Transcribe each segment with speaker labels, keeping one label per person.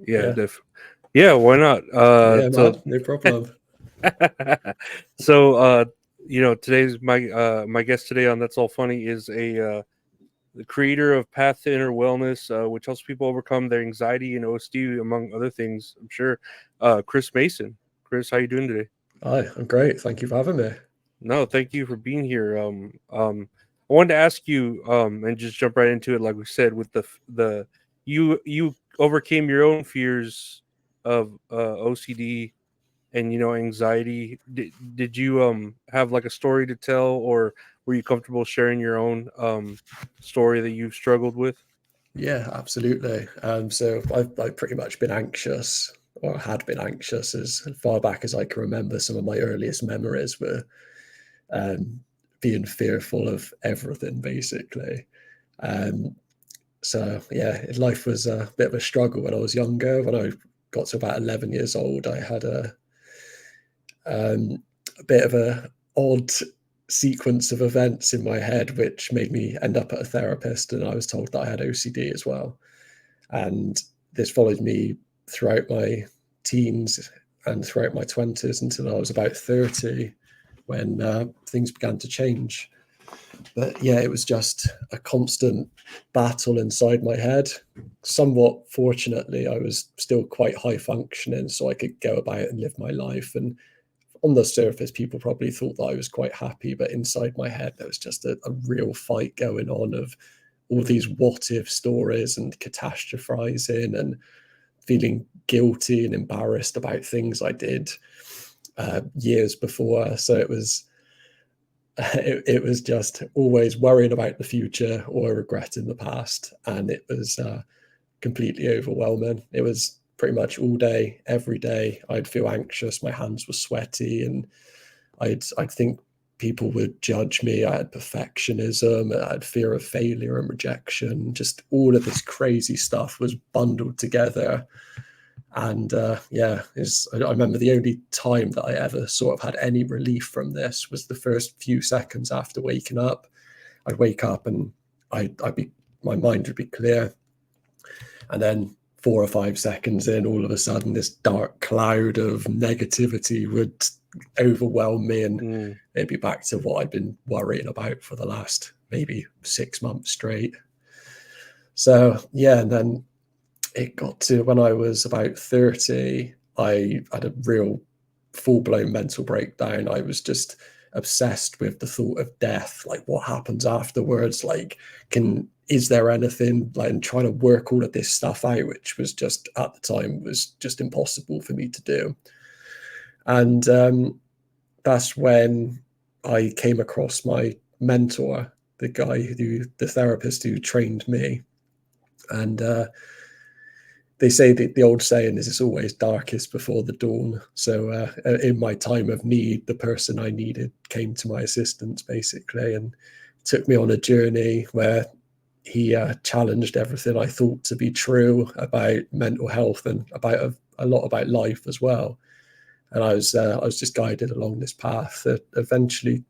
Speaker 1: Yeah,
Speaker 2: Yeah.
Speaker 1: yeah, why not?
Speaker 2: Yeah, man. No problem.
Speaker 1: So today's my guest today on That's All Funny is a the creator of Path to Inner Wellness, which helps people overcome their anxiety and OSD, among other things. I'm sure. Chris Mason. Chris, how you doing today?
Speaker 2: Hi, I'm great. Thank you for having me.
Speaker 1: No, thank you for being here. I wanted to ask you, and just jump right into it, like we said, with the you overcame your own fears of OCD and anxiety. Did you have like a story to tell, or were you comfortable sharing your own story that you've struggled with?
Speaker 2: Yeah, absolutely. So I've pretty much been anxious, or had been anxious as far back as I can remember. Some of my earliest memories were um, being fearful of everything, basically. Um, so yeah, life was a bit of a struggle when I was younger. When I got to about 11 years old, I had a bit of a odd sequence of events in my head, which made me end up at a therapist, and I was told that I had OCD as well. And this followed me throughout my teens and throughout my 20s until I was about 30, when things began to change. But yeah, it was just a constant battle inside my head. Somewhat fortunately, I was still quite high functioning, so I could go about and live my life. And on the surface, people probably thought that I was quite happy, but inside my head, there was just a real fight going on of all
Speaker 1: Mm.
Speaker 2: these what if stories and catastrophizing and feeling guilty and embarrassed about things I did years before. So it was just always worrying about the future or regretting the past, and it was completely overwhelming. It was pretty much all day, every day. I'd feel anxious. My hands were sweaty, and I'd think people would judge me. I had perfectionism. I had fear of failure and rejection. Just all of this crazy stuff was bundled together. And yeah, I remember the only time that I ever sort of had any relief from this was the first few seconds after waking up. I'd wake up and I'd be my mind would be clear, and then 4 or 5 seconds in, all of a sudden, this dark cloud of negativity would overwhelm me, and
Speaker 1: Mm.
Speaker 2: it'd be back to what I'd been worrying about for the last maybe 6 months straight. So yeah, and then it got to when I was about 30, I had a real full blown mental breakdown. I was just obsessed with the thought of death, like what happens afterwards, like can is there anything, like, and trying to work all of this stuff out, which was just at the time was just impossible for me to do. And that's when I came across my mentor, the therapist who trained me. And they say that the old saying is it's always darkest before the dawn. So in my time of need, the person I needed came to my assistance, basically, and took me on a journey where he challenged everything I thought to be true about mental health and about a lot about life as well. And I was just guided along this path that eventually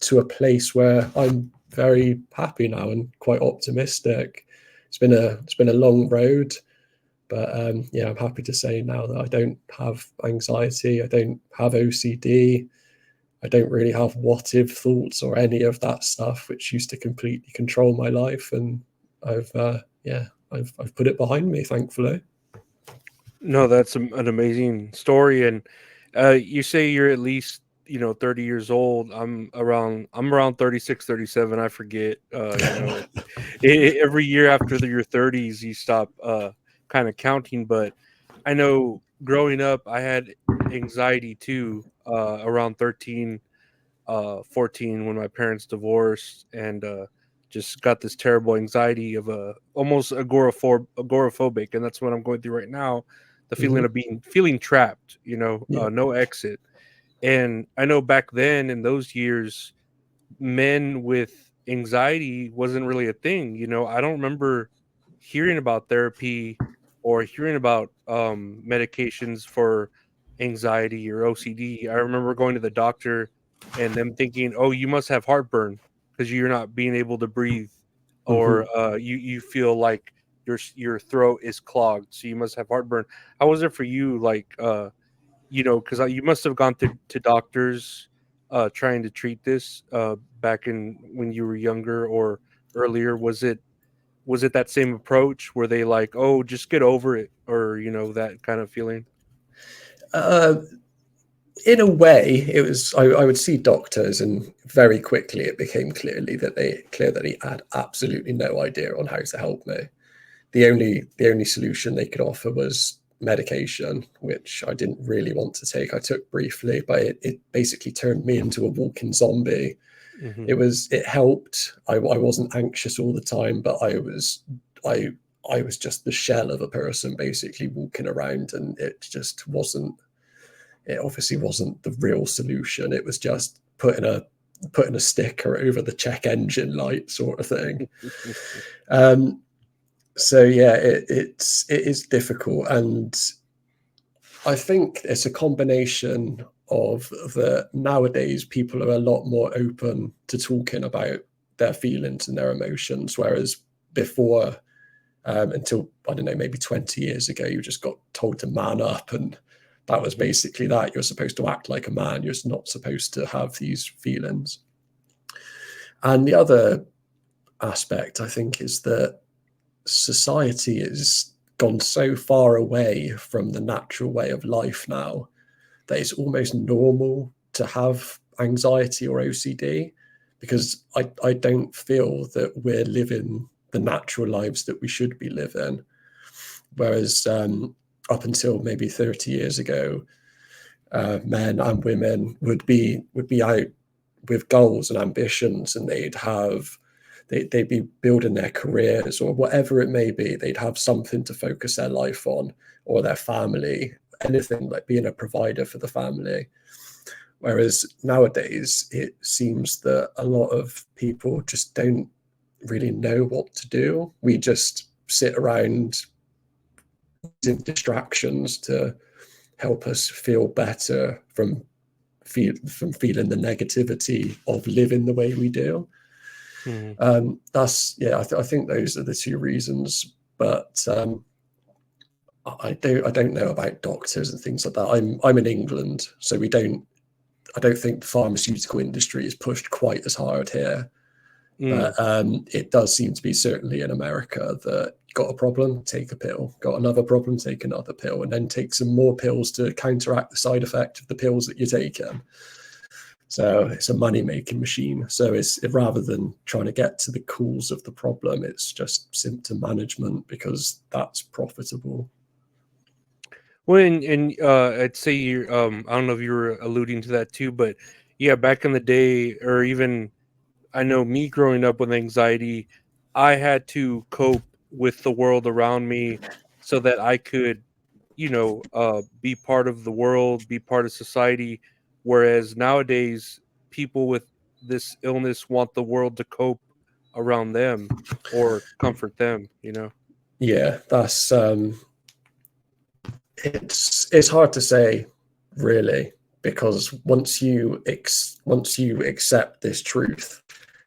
Speaker 2: to a place where I'm very happy now and quite optimistic. It's been a long road, but yeah, I'm happy to say now that I don't have anxiety, I don't have OCD, I don't really have what if thoughts or any of that stuff, which used to completely control my life. And yeah, I've put it behind me, thankfully.
Speaker 1: No, that's an amazing story, and you say you're at least 30 years old. I'm around 36, 37. I forget. Every year after your 30s, you stop kind of counting. But I know growing up, I had anxiety too. Around 13, 14, when my parents divorced, and just got this terrible anxiety of almost agoraphobic, and that's what I'm going through right now. The feeling
Speaker 2: Hmm.
Speaker 1: of feeling trapped,
Speaker 2: Yeah.
Speaker 1: no exit. And I know back then in those years, men with anxiety wasn't really a thing. I don't remember hearing about therapy or hearing about medications for anxiety or OCD. I remember going to the doctor and them thinking, "Oh, you must have heartburn because you're not being able to breathe,
Speaker 2: Hmm.
Speaker 1: or you feel like your throat is clogged, so you must have heartburn. How was it for you? Like, because you must have gone to doctors, trying to treat this, back in when you were younger or earlier. Was it that same approach? Were they like, oh, just get over it, or that kind of feeling?
Speaker 2: Uh, in a way, it was. I would see doctors, and very quickly it became clear that he had absolutely no idea on how to help me. The only solution they could offer was medication, which I didn't really want to take. I took briefly, but it basically turned me into a walking zombie.
Speaker 1: Hmm.
Speaker 2: It helped. I wasn't anxious all the time, but I I was just the shell of a person basically walking around, and it just wasn't. It obviously wasn't the real solution. It was just putting a sticker over the check engine light sort of thing. Um, so yeah, it is difficult, and I think it's a combination of that nowadays people are a lot more open to talking about their feelings and their emotions, whereas before, until I don't know, maybe 20 years ago, you just got told to man up, and that was
Speaker 1: Hmm.
Speaker 2: basically that. You're supposed to act like a man. You're not supposed to have these feelings. And the other aspect, I think, is that society has gone so far away from the natural way of life now that it's almost normal to have anxiety or OCD, because I don't feel that we're living the natural lives that we should be living. Whereas up until maybe 30 years ago, men and women would be out with goals and ambitions, and they'd be building their careers or whatever it may be. They'd have something to focus their life on, or their family, anything like being a provider for the family. Whereas nowadays, it seems that a lot of people just don't really know what to do. We just sit around using distractions to help us feel better from feeling the negativity of living the way we do.
Speaker 1: Hmm.
Speaker 2: That's yeah. I think those are the two reasons. But I don't know about doctors and things like that. I'm in England, so we don't. I don't think the pharmaceutical industry is pushed quite as hard here.
Speaker 1: Mm.
Speaker 2: But it does seem to be certainly in America that got a problem, take a pill, got another problem, take another pill, and then take some more pills to counteract the side effect of the pills that you're taking. So it's a money making machine. So it's rather than trying to get to the cause of the problem, it's just symptom management because that's profitable.
Speaker 1: Well, I'd say I don't know if you were alluding to that too, but yeah, back in the day, or even I know me growing up with anxiety, I had to cope with the world around me so that I could, be part of the world, be part of society. Whereas nowadays, people with this illness want the world to cope around them or comfort them.
Speaker 2: Yeah, that's it's hard to say really, because once you accept this truth,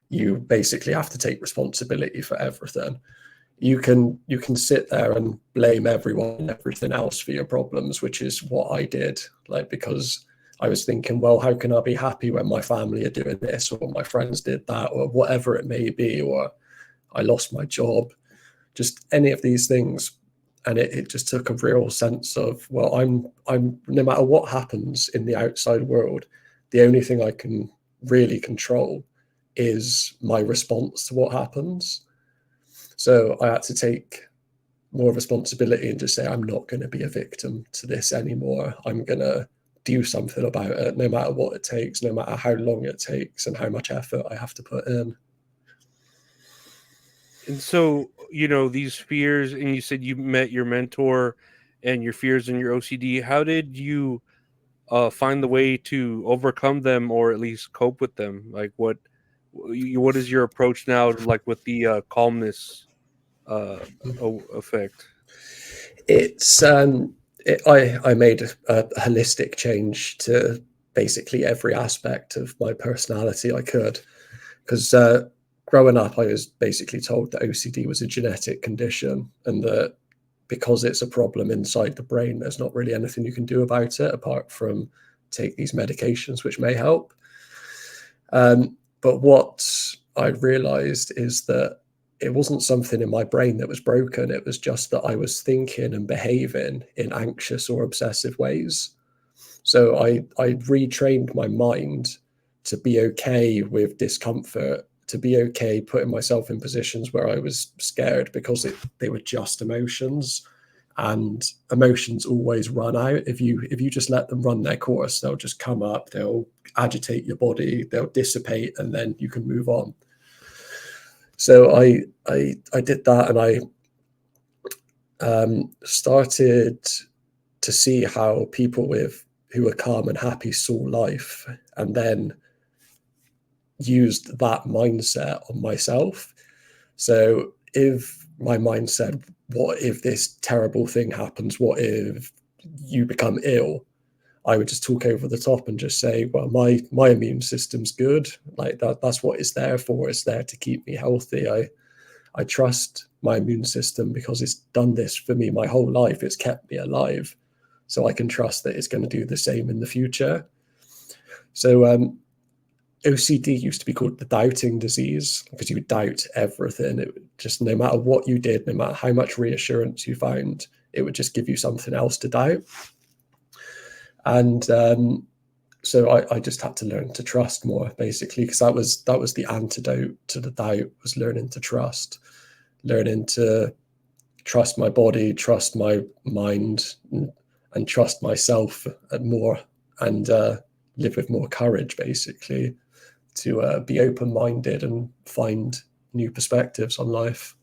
Speaker 2: you basically have to take responsibility for everything. You can sit there and blame everyone and everything else for your problems, which is what I did. Like, because I was thinking, well, how can I be happy when my family are doing this, or my friends did that, or whatever it may be, or I lost my job, just any of these things. And it just took a real sense of, well, I'm no matter what happens in the outside world, the only thing I can really control is my response to what happens. So I had to take more responsibility and just say, I'm not going to be a victim to this anymore. I'm going to do something about it, no matter what it takes, no matter how long it takes and how much effort I have to put in.
Speaker 1: And so, these fears, and you said you met your mentor and your fears and your OCD. How did you find the way to overcome them, or at least cope with them? Like, what is your approach now, like with the calmness effect?
Speaker 2: It's I made a holistic change to basically every aspect of my personality I could, because growing up, I was basically told that OCD was a genetic condition, and that because it's a problem inside the brain, there's not really anything you can do about it apart from take these medications, which may help. But what I realized is that it wasn't something in my brain that was broken. It was just that I was thinking and behaving in anxious or obsessive ways. So I retrained my mind to be okay with discomfort, to be okay putting myself in positions where I was scared, because they were just emotions, and emotions always run out. If you just let them run their course, they'll just come up, they'll agitate your body, they'll dissipate, and then you can move on. So I did that, and I started to see how people who were calm and happy saw life, and then used that mindset on myself. So if my mind said, what if this terrible thing happens? What if you become ill? I would just talk over the top and just say, well, my immune system's good. Like that's what it's there for. It's there to keep me healthy. I trust my immune system because it's done this for me my whole life. It's kept me alive. So I can trust that it's going to do the same in the future. So OCD used to be called the doubting disease, because you would doubt everything. It would just, no matter what you did, no matter how much reassurance you found, it would just give you something else to doubt. And so I just had to learn to trust more, basically, because that was the antidote to the doubt, was learning to trust, learning to trust my body, trust my mind, and trust myself more, and live with more courage, basically, to be open-minded and find new perspectives on life.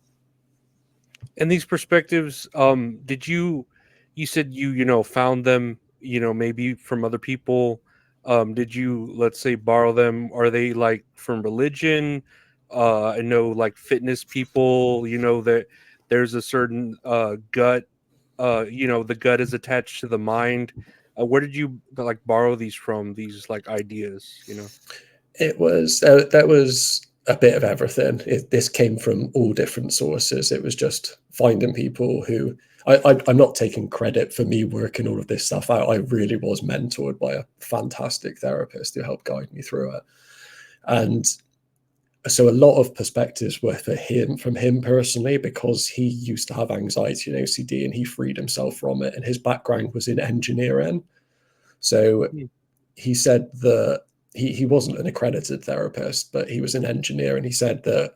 Speaker 1: And these perspectives, did you said you found them, maybe from other people. Did you, let's say, borrow them? Are they like from religion? I know, like, fitness people, that there's a certain gut, the gut is attached to the mind. Where did you, like, borrow these from, these, like, ideas?
Speaker 2: It was that was a bit of everything. This came from all different sources. It was just finding people who I'm not taking credit for me working all of this stuff out. I really was mentored by a fantastic therapist who helped guide me through it. And so a lot of perspectives were from him personally, because he used to have anxiety and OCD, and he freed himself from it. And his background was in engineering. So
Speaker 1: Hmm.
Speaker 2: he said that he wasn't an accredited therapist, but he was an engineer, and he said that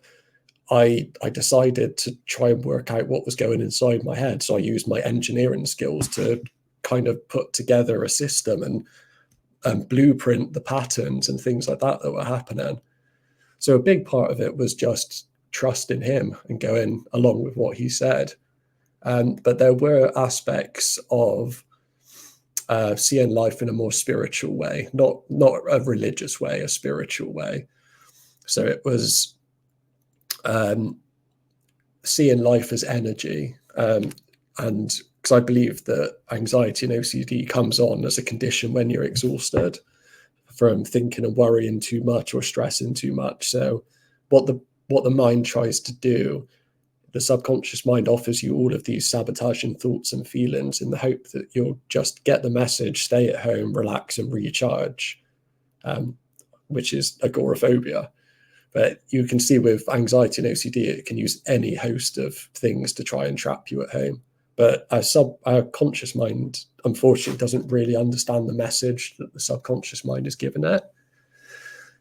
Speaker 2: I decided to try and work out what was going inside my head. So I used my engineering skills to kind of put together a system and blueprint the patterns and things like that were happening. So a big part of it was just trusting him and going along with what he said. But there were aspects of seeing life in a more spiritual way, not a religious way, a spiritual way. So it was seeing life as energy, and because I believe that anxiety and OCD comes on as a condition when you're exhausted from thinking and worrying too much or stressing too much. So what the mind tries to do, the subconscious mind offers you all of these sabotaging thoughts and feelings in the hope that you'll just get the message, stay at home, relax, and recharge, which is agoraphobia. But you can see with anxiety and OCD, it can use any host of things to try and trap you at home. But our conscious mind, unfortunately, doesn't really understand the message that the subconscious mind is giving it.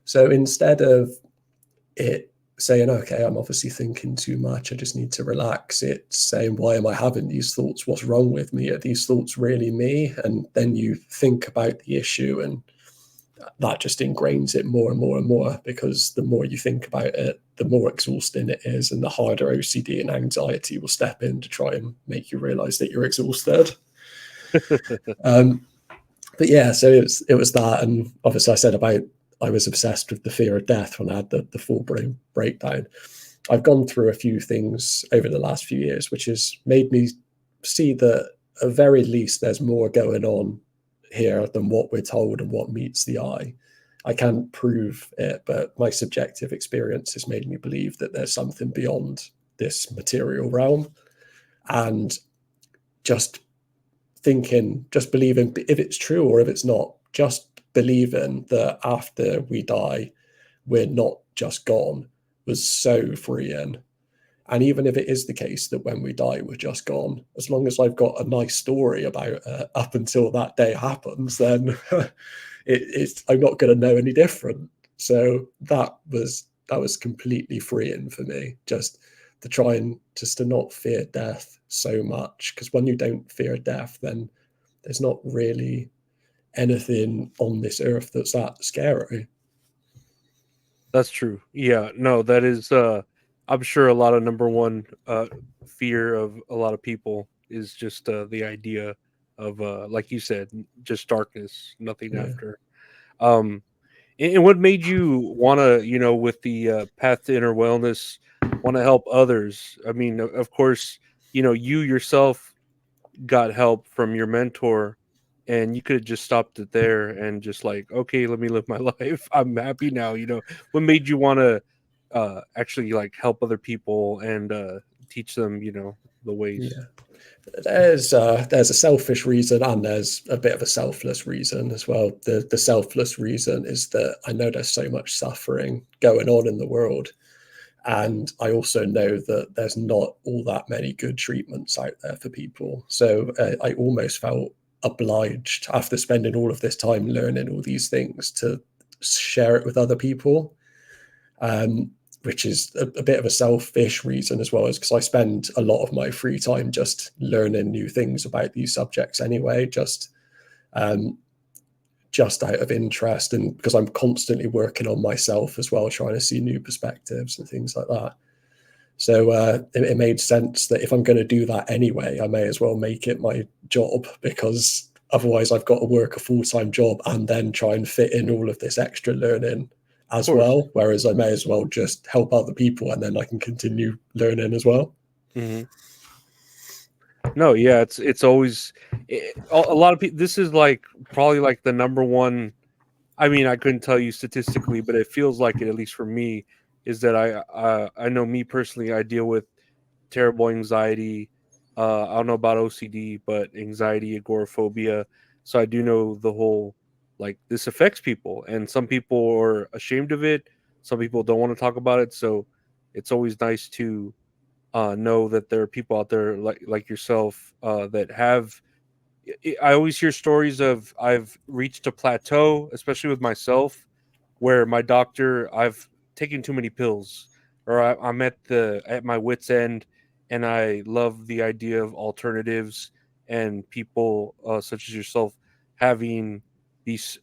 Speaker 2: So instead of it saying, okay, I'm obviously thinking too much, I just need to relax, it's saying, why am I having these thoughts? What's wrong with me? Are these thoughts really me? And then you think about the issue, and that just ingrains it more and more and more, because the more you think about it, the more exhausting it is, and the harder OCD and anxiety will step in to try and make you realize that you're exhausted. But yeah, so it was that. And obviously I said about I was obsessed with the fear of death when I had the full brain breakdown. I've gone through a few things over the last few years, which has made me see that at very least there's more going on here than what we're told and what meets the eye. I can't prove it, but my subjective experience has made me believe that there's something beyond this material realm. And just thinking, just believing, if it's true or if it's not, just believing that after we die, we're not just gone, was so freeing. And even if it is the case that when we die, we're just gone, as long as I've got a nice story about it up until that day happens, then I'm not going to know any different. So that was completely freeing for me, just to try and just to not fear death so much. Because when you don't fear death, then there's not really anything on this earth that's that scary.
Speaker 1: That's true. Yeah, no, that is I'm sure a lot of number one fear of a lot of people is just the idea of like you said, just darkness, nothing
Speaker 2: Yeah.
Speaker 1: after. Um and what made you want to, with the path to inner wellness, want to help others? I mean, of course, you yourself got help from your mentor, and you could have just stopped it there and just like, okay, let me live my life. I'm happy now. What made you want to actually like help other people and teach them, the ways?
Speaker 2: Yeah. There's a selfish reason and there's a bit of a selfless reason as well. The selfless reason is that I know there's so much suffering going on in the world, and I also know that there's not all that many good treatments out there for people. So I almost felt obliged, after spending all of this time learning all these things, to share it with other people. Um, which is a bit of a selfish reason as well, as because I spend a lot of my free time just learning new things about these subjects anyway, um, just out of interest, and because I'm constantly working on myself as well, trying to see new perspectives and things like that. So it made sense that if I'm going to do that anyway, I may as well make it my job, because otherwise I've got to work a full-time job and then try and fit in all of this extra learning
Speaker 1: Of
Speaker 2: as
Speaker 1: course.
Speaker 2: well. Whereas I may as well just help other people and then I can continue learning as well.
Speaker 1: Hmm. No, yeah, it's always a lot of people. This is like probably like the number one. I mean, I couldn't tell you statistically, but it feels like it, at least for me, is that I know me personally, I deal with terrible anxiety. I don't know about OCD, but anxiety, agoraphobia. So I do know the whole, like, this affects people, and some people are ashamed of it. Some people don't want to talk about it. So it's always nice to know that there are people out there like yourself that have. I always hear stories of I've reached a plateau, especially with myself, where my doctor, I've taken too many pills, or I'm at my wit's end, and I love the idea of alternatives and people such as yourself having these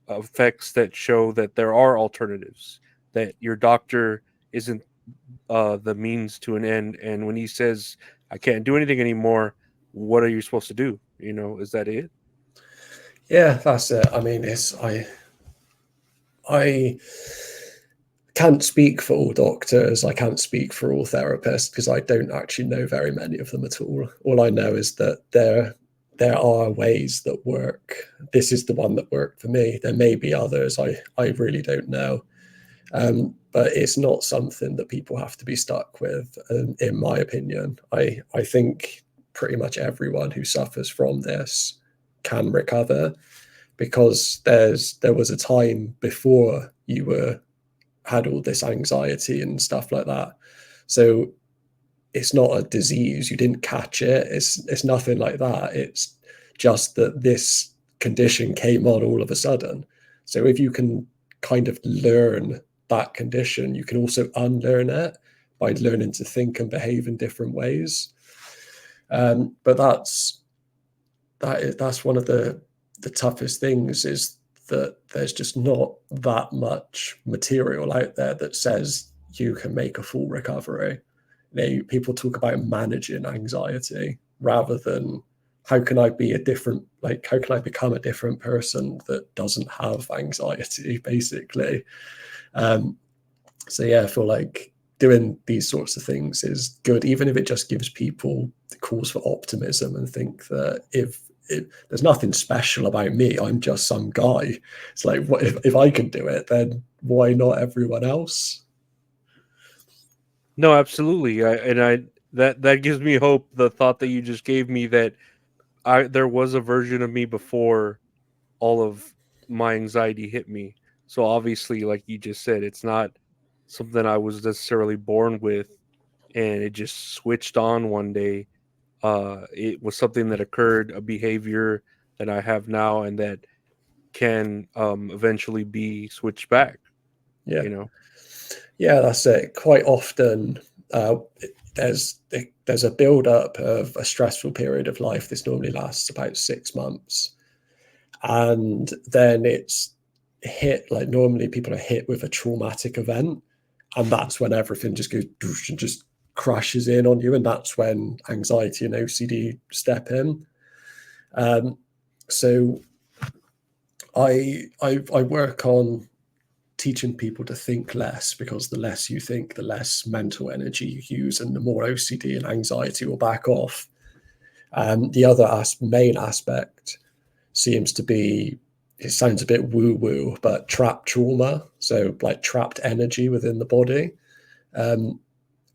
Speaker 1: effects that show that there are alternatives, that your doctor isn't the means to an end, and when he says I can't do anything anymore, what are you supposed to do? Is that it?
Speaker 2: Yeah, that's it. I mean, I can't speak for all doctors. I can't speak for all therapists because I don't actually know very many of them at all. All I know is that there are ways that work. This is the one that worked for me. There may be others. I really don't know. But it's not something that people have to be stuck with, in my opinion. I think pretty much everyone who suffers from this can recover, because there was a time before you were had all this anxiety and stuff like that. So it's not a disease. You didn't catch it. It's nothing like that. It's just that this condition came on all of a sudden. So if you can kind of learn that condition, you can also unlearn it by learning to think and behave in different ways. But that's one of the toughest things, is that there's just not that much material out there that says you can make a full recovery. People talk about managing anxiety rather than how can I be a different, like, how can I become a different person that doesn't have anxiety, basically. Um, so yeah, I feel like doing these sorts of things is good, even if it just gives people the cause for optimism and think that there's nothing special about me. I'm just some guy. It's like, what if I can do it, then why not everyone else?
Speaker 1: No, absolutely. I that gives me hope. The thought that you just gave me that there was a version of me before all of my anxiety hit me. So obviously, like you just said, it's not something I was necessarily born with, and it just switched on one day. It was something that occurred, a behavior that I have now, and that can eventually be switched back.
Speaker 2: Yeah.
Speaker 1: You know.
Speaker 2: Yeah, that's it. Quite often, uh, there's a build up of a stressful period of life. This normally lasts about 6 months, and then it's hit, like normally people are hit with a traumatic event, and that's when everything just goes and just crashes in on you, and that's when anxiety and OCD step in. Um, so I work on teaching people to think less, because the less you think, the less mental energy you use, and the more OCD and anxiety will back off. The other main aspect seems to be, it sounds a bit woo woo, but trapped trauma. So, like trapped energy within the body. Um,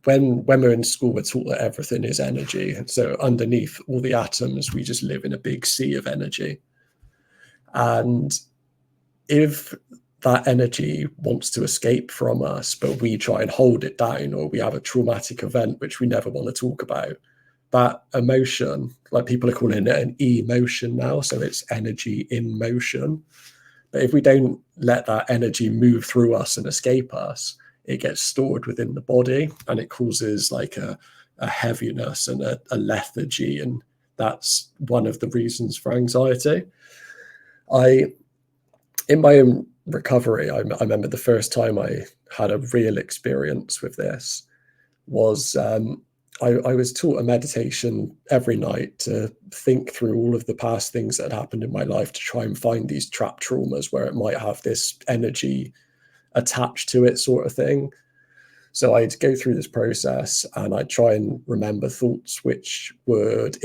Speaker 2: when we're in school, we're taught that everything is energy. And so, underneath all the atoms, we just live in a big sea of energy. And if that energy wants to escape from us, but we try and hold it down, or we have a traumatic event which we never want to talk about, that emotion, like people are calling it an emotion now, so it's energy in motion. But if we don't let that energy move through us and escape us, it gets stored within the body, and it causes like a heaviness and a lethargy. And that's one of the reasons for anxiety. I In my own recovery, I remember the first time I had a real experience with this was, I was taught a meditation every night to think through all of the past things that had happened in my life, to try and find these trapped traumas where it might have this energy attached to it, sort of thing. So I'd go through this process and I'd try and remember thoughts which would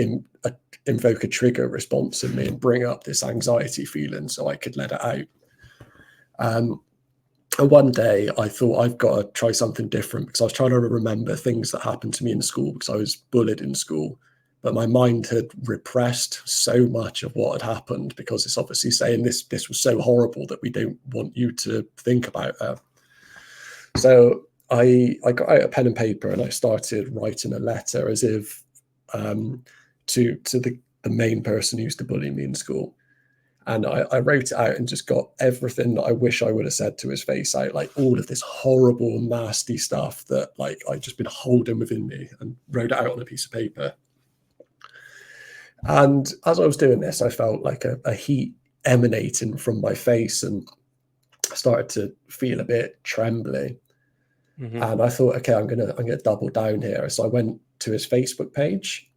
Speaker 2: invoke a trigger response in me and bring up this anxiety feeling so I could let it out. And one day I thought, I've got to try something different, because I was trying to remember things that happened to me in school, because I was bullied in school. But my mind had repressed so much of what had happened, because it's obviously saying this was so horrible that we don't want you to think about it. So I got out a pen and paper and I started writing a letter, as if to the main person who used to bully me in school. And I wrote it out and just got everything that I wish I would have said to his face out, like all of this horrible, nasty stuff that like I'd just been holding within me, and wrote it out on a piece of paper. And as I was doing this, I felt like a heat emanating from my face, and I started to feel a bit trembly.
Speaker 1: Mm-hmm.
Speaker 2: And I thought, okay, I'm gonna double down here. So I went to his Facebook page,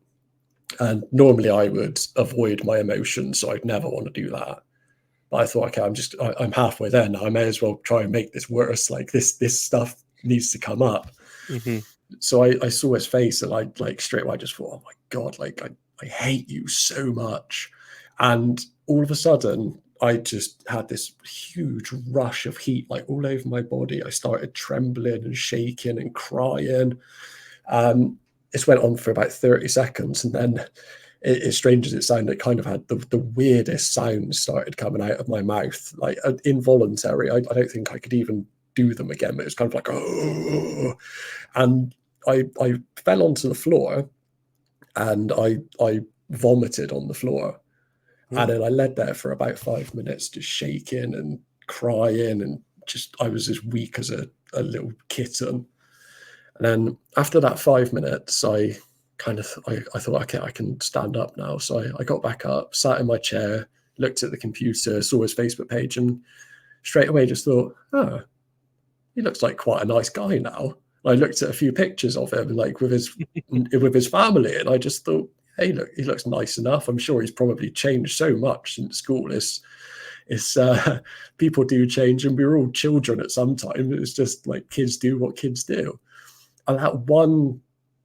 Speaker 2: and normally I would avoid my emotions, so I'd never want to do that. But I thought, okay, I'm halfway there now. I may as well try and make this worse. Like this stuff needs to come up.
Speaker 1: Mm-hmm.
Speaker 2: So I saw his face, and I like straight away I just thought, oh my God, like I hate you so much. And all of a sudden, I just had this huge rush of heat, like all over my body. I started trembling and shaking and crying. This went on for about 30 seconds. And then, as strange as it sounded, it kind of had the weirdest sounds started coming out of my mouth, like involuntary. I don't think I could even do them again, but it was kind of like, oh. And I fell onto the floor, and I vomited on the floor. And then I lay there for about 5 minutes, just shaking and crying, and just I was as weak as a little kitten. And then after that 5 minutes, I thought, okay, I can stand up now. So I got back up, sat in my chair, looked at the computer, saw his Facebook page, and straight away just thought, oh, he looks like quite a nice guy now. And I looked at a few pictures of him, like with his family, and I just thought, hey, look, he looks nice enough. I'm sure he's probably changed so much since school. It's people do change, and we were all children at some time. It's just like kids do what kids do. And that one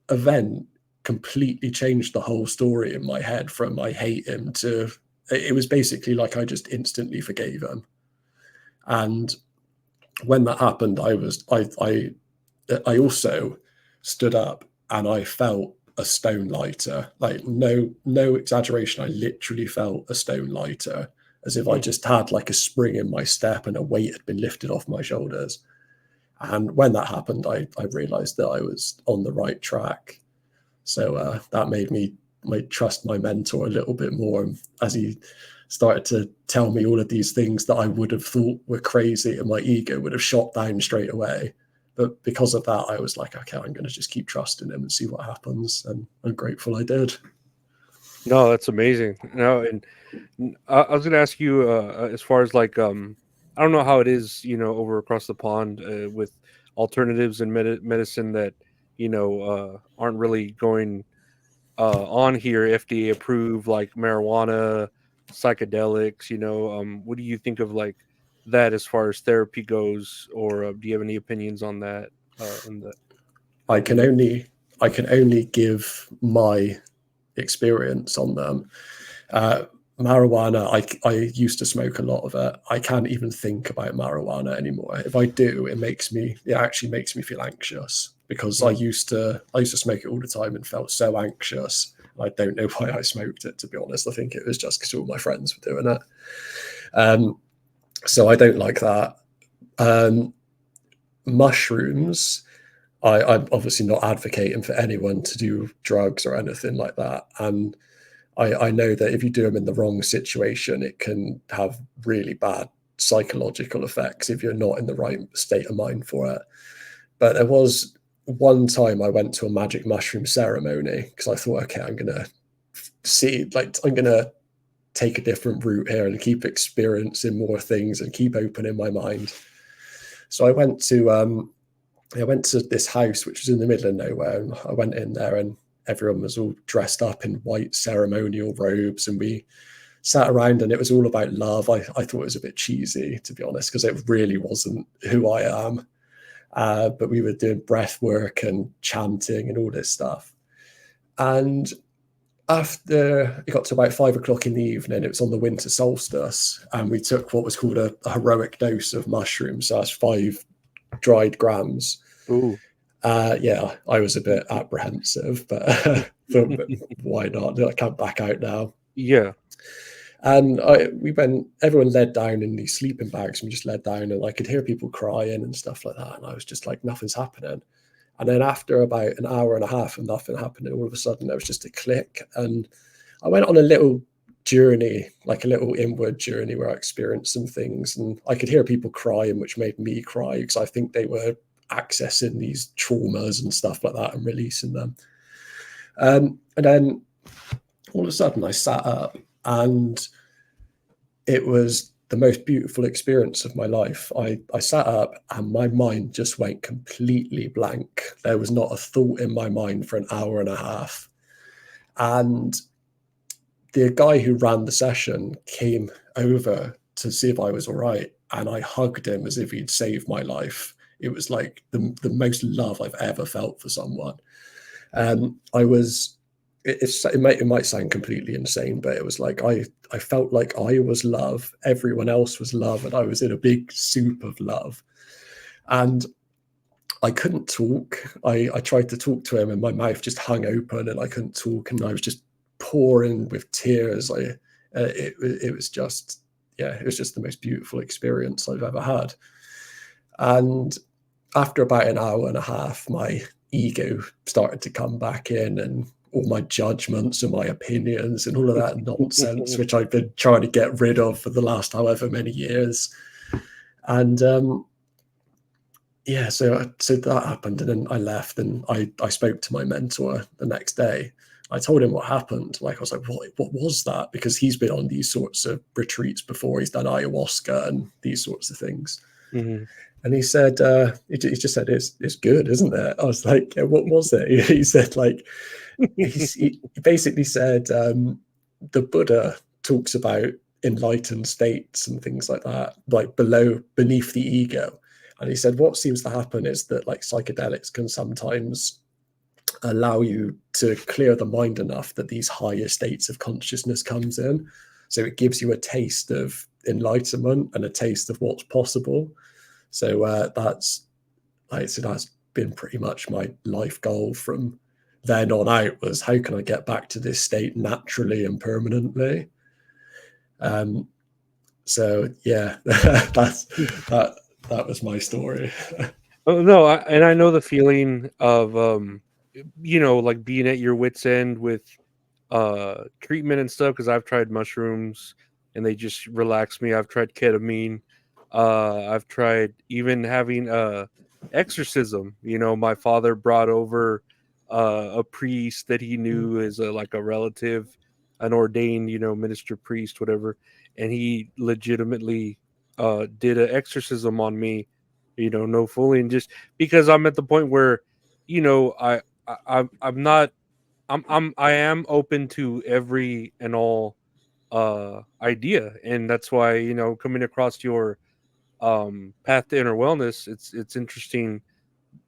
Speaker 2: event completely changed the whole story in my head from I hate him to it was basically like I just instantly forgave him. And when that happened, I also stood up and I felt a stone lighter. Like no exaggeration, I literally felt a stone lighter, as if I just had like a spring in my step and a weight had been lifted off my shoulders. And when that happened, I realized that I was on the right track. So that made me trust my mentor a little bit more as he started to tell me all of these things that I would have thought were crazy and my ego would have shot down straight away. But because of that, I was like, okay, I'm going to just keep trusting him and see what happens. And I'm grateful I did.
Speaker 1: No, that's amazing. No, and I was going to ask you, as far as like, I don't know how it is, over across the pond with alternatives and medicine that, aren't really going on here, FDA approved, like marijuana, psychedelics. What do you think of like that as far as therapy goes, or do you have any opinions on that? And the how
Speaker 2: I
Speaker 1: they
Speaker 2: can
Speaker 1: work?
Speaker 2: only give my experience on them. Marijuana, I used to smoke a lot of it. I can't even think about marijuana anymore. If I do, it actually makes me feel anxious because
Speaker 1: Mm.
Speaker 2: I used to smoke it all the time and felt so anxious. I don't know why I smoked it, to be honest. I think it was just because all my friends were doing it. So I don't like that. Mushrooms, I'm obviously not advocating for anyone to do drugs or anything like that. And I know that if you do them in the wrong situation, it can have really bad psychological effects if you're not in the right state of mind for it. But there was one time I went to a magic mushroom ceremony because I thought, okay, I'm going to take a different route here and keep experiencing more things and keep opening my mind. So I went to this house which was in the middle of nowhere, and I went in there and everyone was all dressed up in white ceremonial robes, and we sat around and it was all about love. I thought it was a bit cheesy, to be honest, because it really wasn't who I am. But we were doing breath work and chanting and all this stuff. And after it got to about 5 o'clock in the evening, it was on the winter solstice, and we took what was called a heroic dose of mushrooms. So that's 5 dried grams.
Speaker 1: Ooh,
Speaker 2: Yeah, I was a bit apprehensive, but why not? I can't back out now.
Speaker 1: yeah.
Speaker 2: And everyone led down in these sleeping bags, and we just led down, and I could hear people crying and stuff like that. And I was just like, nothing's happening. And then after about an hour and a half of nothing happening, all of a sudden there was just a click. And I went on a little journey, like a little inward journey where I experienced some things. And I could hear people crying, which made me cry because I think they were accessing these traumas and stuff like that and releasing them. And then all of a sudden I sat up, and it was the most beautiful experience of my life. I sat up and my mind just went completely blank. There was not a thought in my mind for an hour and a half. And the guy who ran the session came over to see if I was all right. And I hugged him as if he'd saved my life. It was like the most love I've ever felt for someone. I was it might sound completely insane, but it was like I felt like I was love, everyone else was love, and I was in a big soup of love. And I couldn't talk. I tried to talk to him, and my mouth just hung open, and I couldn't talk, and I was just pouring with tears. It was just it was just the most beautiful experience I've ever had. And after about an hour and a half, my ego started to come back in, and all my judgments and my opinions and all of that nonsense, which I've been trying to get rid of for the last however many years. And so that happened, and then I left, and I spoke to my mentor the next day. I told him what happened. Like, I was like, what was that? Because he's been on these sorts of retreats before. He's done ayahuasca and these sorts of things.
Speaker 1: Mm-hmm.
Speaker 2: And he said, he just said, it's good, isn't it? I was like, yeah, what was it? He said, like, he basically said, the Buddha talks about enlightened states and things like that, like beneath the ego. And he said, what seems to happen is that like psychedelics can sometimes allow you to clear the mind enough that these higher states of consciousness comes in. So it gives you a taste of enlightenment and a taste of what's possible. So that's, like I said, that's been pretty much my life goal from then on out, was how can I get back to this state naturally and permanently. So yeah, that was my story.
Speaker 1: Oh no, and I know the feeling of like being at your wits end with treatment and stuff, because I've tried mushrooms and they just relax me. I've tried ketamine. I've tried even having exorcism. My father brought over a priest that he knew as like a relative, an ordained minister, priest, whatever, and he legitimately did an exorcism on me. No fooling, just because I'm at the point where I'm not I am open to every and all idea, and that's why coming across your path to inner wellness, it's interesting,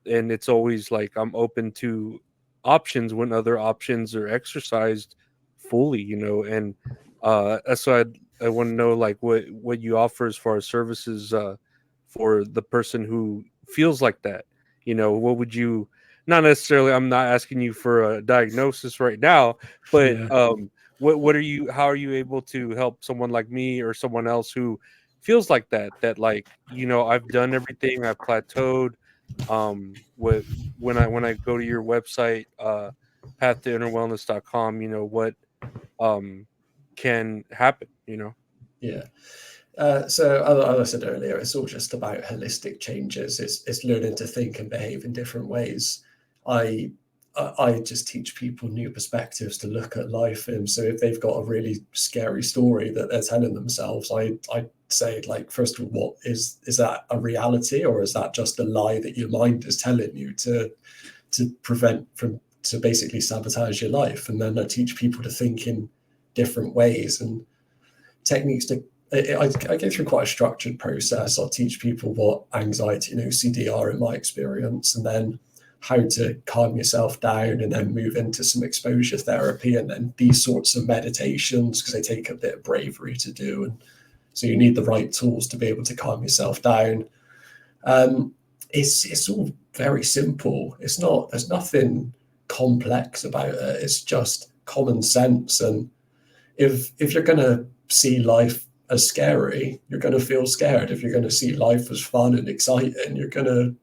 Speaker 1: and it's always like I'm open to options when other options are exercised fully, and that's why I want to know like what you offer as far as services for the person who feels like that. What would you, not necessarily, I'm not asking you for a diagnosis right now, but
Speaker 2: Yeah.
Speaker 1: what are you, how are you able to help someone like me or someone else who feels like that like I've done everything, I've plateaued, what when I go to your website, path to innerwellness.com, what um can happen,
Speaker 2: Yeah. So as I said earlier, it's all just about holistic changes. It's learning to think and behave in different ways. I I just teach people new perspectives to look at life. And so if they've got a really scary story that they're telling themselves, I say, like, first of all, what is that a reality, or is that just a lie that your mind is telling you to prevent from, to basically sabotage your life? And then I teach people to think in different ways and techniques to, I go through quite a structured process. I'll teach people what anxiety and OCD are in my experience, and then how to calm yourself down, and then move into some exposure therapy, and then these sorts of meditations, because they take a bit of bravery to do. And so you need the right tools to be able to calm yourself down. Um, it's all very simple. It's not, there's nothing complex about it. It's just common sense. And if you're going to see life as scary, you're going to feel scared. If you're going to see life as fun and exciting, you're going to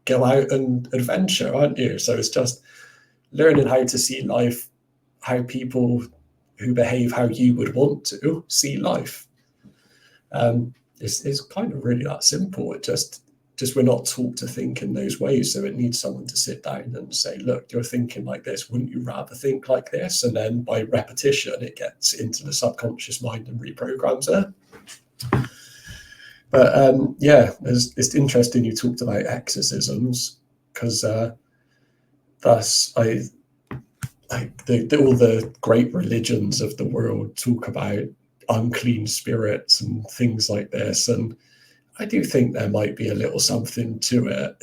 Speaker 2: go out and adventure, aren't you? So it's just learning how to see life, how people who behave how you would want to see life. It's kind of really that simple. It just we're not taught to think in those ways. So it needs someone to sit down and say, look, you're thinking like this. Wouldn't you rather think like this? And then by repetition, it gets into the subconscious mind and reprograms it. But yeah, it's interesting you talked about exorcisms, because that's all the great religions of the world talk about unclean spirits and things like this. And I do think there might be a little something to it.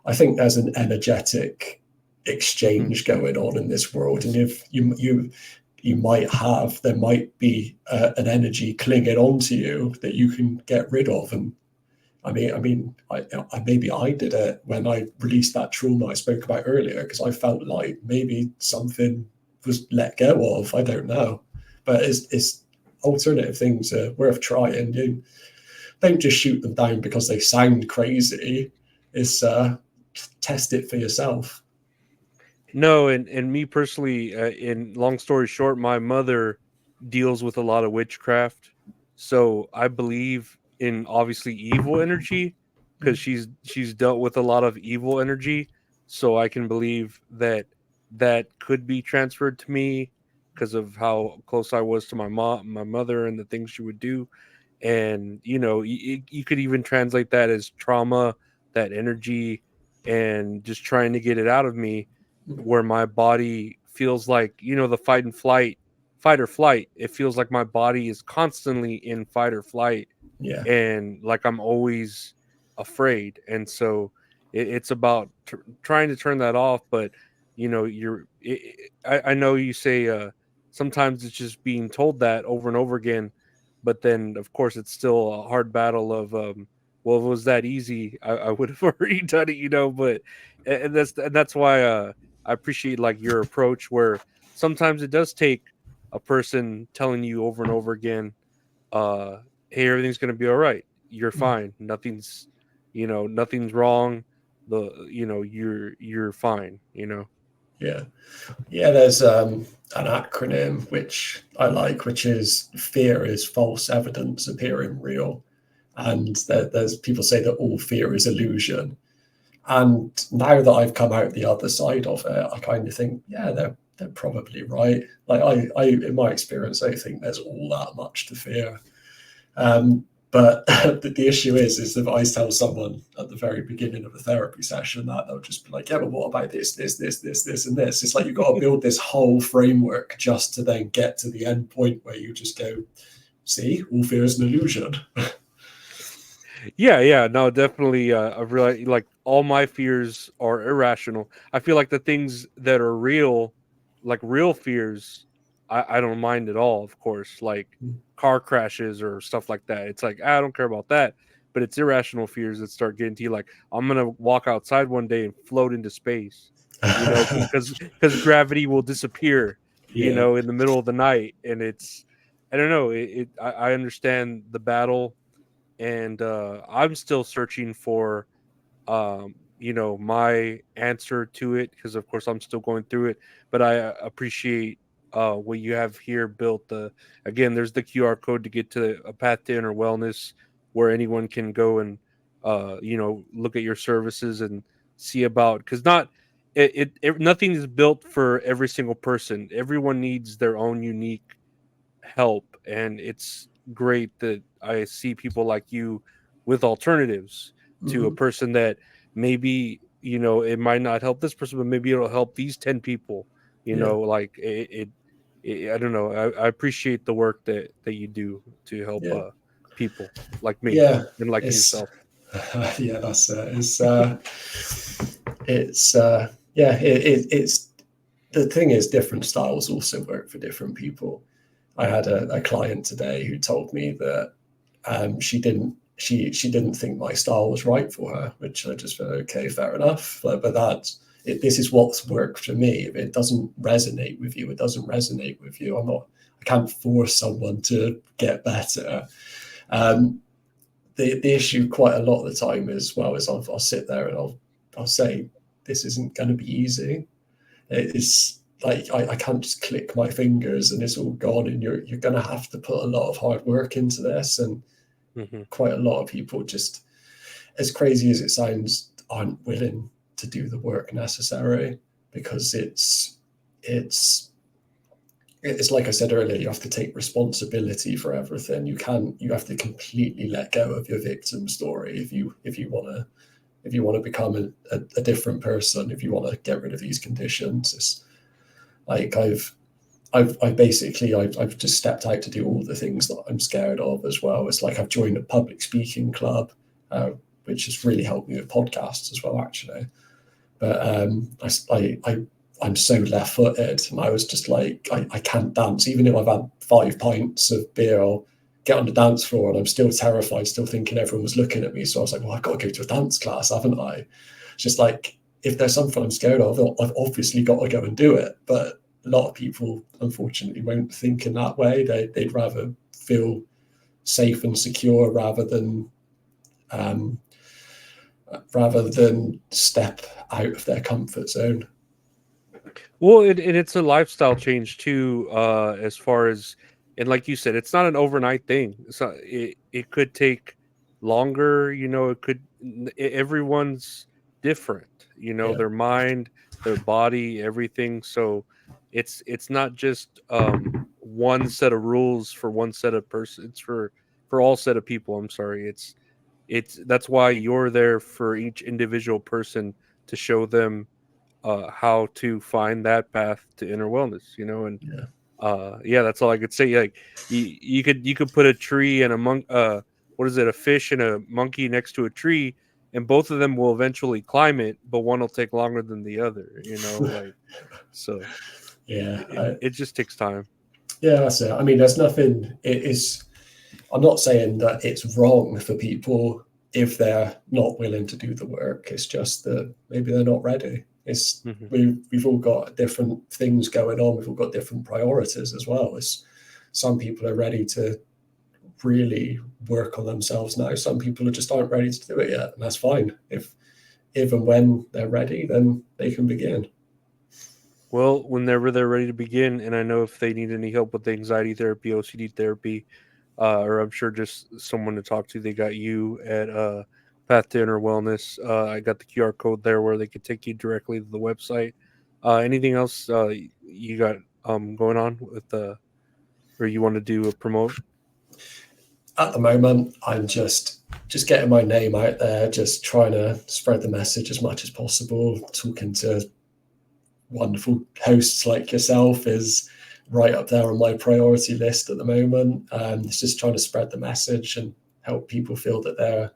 Speaker 2: I think there's an energetic exchange going on in this world, and if you might have, there might be an energy clinging onto you that you can get rid of. And I maybe I did it when I released that trauma I spoke about earlier, because I felt like maybe something was let go of. I don't know, but it's alternative things are worth trying. You don't just shoot them down because they sound crazy. It's test it for yourself.
Speaker 1: No, and me personally, in long story short, my mother deals with a lot of witchcraft, so I believe in obviously evil energy, because she's dealt with a lot of evil energy, so I can believe that that could be transferred to me because of how close I was to my mother, and the things she would do. And you could even translate that as trauma, that energy, and just trying to get it out of me, where my body feels like the fight or flight. It feels like my body is constantly in fight or flight,
Speaker 2: Yeah,
Speaker 1: and like I'm always afraid. And so it's about trying to turn that off. But I know you say sometimes it's just being told that over and over again, but then of course it's still a hard battle of well, if it was that easy, I would have already done it, but and that's why I appreciate like your approach where sometimes it does take a person telling you over and over again, uh hey, everything's going to be all right, you're fine, nothing's wrong, you're fine.
Speaker 2: Yeah. Yeah, there's an acronym which I like, which is fear is false evidence appearing real. And there's people say that all fear is illusion. And now that I've come out the other side of it, I kind of think, yeah, they're probably right. Like I in my experience, I don't think there's all that much to fear. But the issue is that if I tell someone at the very beginning of a therapy session that, they'll just be like, yeah, but what about this, and this? It's like you've got to build this whole framework just to then get to the end point where you just go, see, all fear is an illusion.
Speaker 1: Yeah, no, definitely. I realize like all my fears are irrational. I feel like the things that are real, like real fears, I don't mind at all. Of course, like car crashes or stuff like that. It's like I don't care about that. But it's irrational fears that start getting to you. Like I'm gonna walk outside one day and float into space, because gravity will disappear,
Speaker 2: Yeah.
Speaker 1: in the middle of the night, and it's I don't know. I understand the battle, and I'm still searching for my answer to it, because of course I'm still going through it. But I appreciate what you have here built. Again, there's the QR code to get to a path to inner wellness, where anyone can go and look at your services and see about, because not nothing is built for every single person. Everyone needs their own unique help, and it's great that I see people like you with alternatives to a
Speaker 2: Mhm.
Speaker 1: person that maybe it might not help this person, but maybe it'll help these 10 people.
Speaker 2: Yeah.
Speaker 1: Like I don't know. I appreciate the work that you do to help
Speaker 2: Yeah.
Speaker 1: people like me
Speaker 2: Yeah.
Speaker 1: and like
Speaker 2: It's
Speaker 1: yourself.
Speaker 2: yeah, that's it. It's yeah, it's the thing is different styles also work for different people. I had a client today who told me that she didn't think my style was right for her, which I just felt okay, fair enough. But this is what's worked for me. If it doesn't resonate with you, it doesn't resonate with you. I can't force someone to get better. Um, the issue quite a lot of the time as well is I'll sit there and I'll say this isn't going to be easy. It's like I can't just click my fingers and it's all gone, and you're going to have to put a lot of hard work into this. And
Speaker 1: Hmm.
Speaker 2: quite a lot of people, just as crazy as it sounds, aren't willing to do the work necessary, because it's like I said earlier, you have to take responsibility for everything. You have to completely let go of your victim story if you want to become a different person, if you want to get rid of these conditions. It's like I've just stepped out to do all the things that I'm scared of as well. It's like I've joined a public speaking club, which has really helped me with podcasts as well, actually. But I'm so left footed, and I was just like, I can't dance. Even if I've had 5 pints of beer, I'll get on the dance floor and I'm still terrified, still thinking everyone was looking at me. So I was like, well, I've got to go to a dance class, haven't I? It's just like, if there's something I'm scared of, I've obviously got to go and do it. But a lot of people, unfortunately, won't think in that way. They'd rather feel safe and secure um, rather than step out of their comfort zone.
Speaker 1: Well, and it's a lifestyle change too, as far as, and like you said, it's not an overnight thing. So it could take longer. It could. Everyone's different.
Speaker 2: Yeah,
Speaker 1: Their mind, their body, everything. So it's not just one set of rules for one set of person. It's for all set of people. I'm sorry. It's that's why you're there for each individual person to show them how to find that path to inner wellness, and
Speaker 2: yeah,
Speaker 1: yeah, that's all I could say. Like you could put a tree and a monk, what is it, a fish and a monkey next to a tree, and both of them will eventually climb it, but one will take longer than the other. Like so.
Speaker 2: Yeah,
Speaker 1: It just takes time.
Speaker 2: yeah, that's it. I mean, there's nothing. It is. I'm not saying that it's wrong for people if they're not willing to do the work. It's just that maybe they're not ready. It's
Speaker 1: Hmm.
Speaker 2: we've all got different things going on. We've all got different priorities as well. It's some people are ready to really work on themselves now. Some people just aren't ready to do it yet, and that's fine. If and when they're ready, then they can begin.
Speaker 1: Well, whenever they're ready to begin, and I know if they need any help with anxiety therapy, OCD therapy, or I'm sure just someone to talk to, they got you at Path to Inner Wellness. I got the QR code there where they could take you directly to the website. Anything else you got going on with or you want to do a promote?
Speaker 2: At the moment, I'm just getting my name out there, just trying to spread the message as much as possible. Talking to wonderful hosts like yourself is right up there on my priority list at the moment. It's just trying to spread the message and help people feel that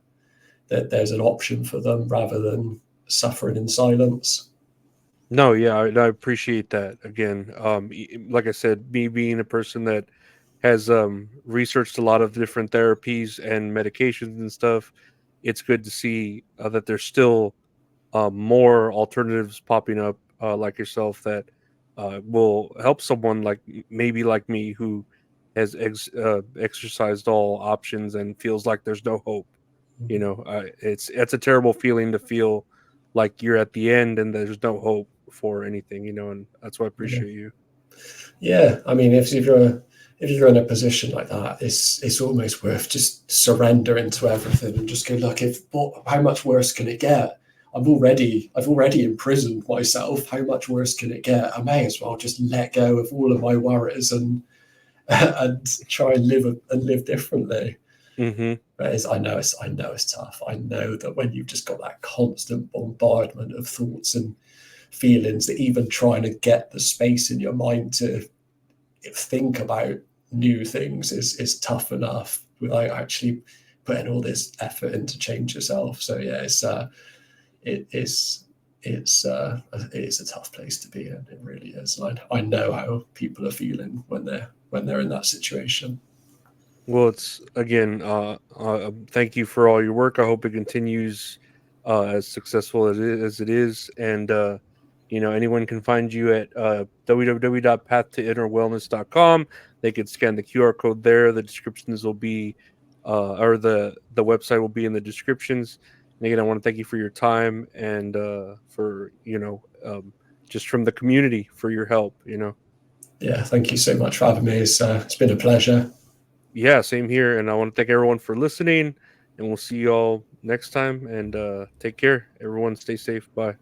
Speaker 2: there's an option for them rather than suffering in silence.
Speaker 1: No, yeah, I appreciate that. Again, like I said, me being a person that has researched a lot of different therapies and medications and stuff, it's good to see that there's still more alternatives popping up, like yourself, that will help someone like maybe like me who has exercised all options and feels like there's no hope. It's a terrible feeling to feel like you're at the end and there's no hope for anything. And that's why I
Speaker 2: Yeah.
Speaker 1: appreciate you.
Speaker 2: Yeah, I mean, if you're in a position like that, it's almost worth just surrendering to everything and just go, look, how much worse can it get? I've already imprisoned myself. How much worse can it get? I may as well just let go of all of my worries and and try and live differently.
Speaker 1: Hmm.
Speaker 2: But I know it's tough. I know that when you've just got that constant bombardment of thoughts and feelings, that even trying to get the space in your mind to think about new things is tough enough without actually putting all this effort into change yourself. So yeah, it is it is a tough place to be in. It really is. And I know how people are feeling when they're in that situation.
Speaker 1: Well, it's again, thank you for all your work. I hope it continues as successful as it is. And anyone can find you at www.pathtoinnerwellness.com. They can scan the QR code there. The descriptions will be, or the website will be in the descriptions. And again, I want to thank you for your time and for just from the community for your help.
Speaker 2: Yeah, thank you so much for having me. It's been a pleasure.
Speaker 1: Yeah, same here. And I want to thank everyone for listening. And we'll see you all next time. And take care. Everyone, stay safe. Bye.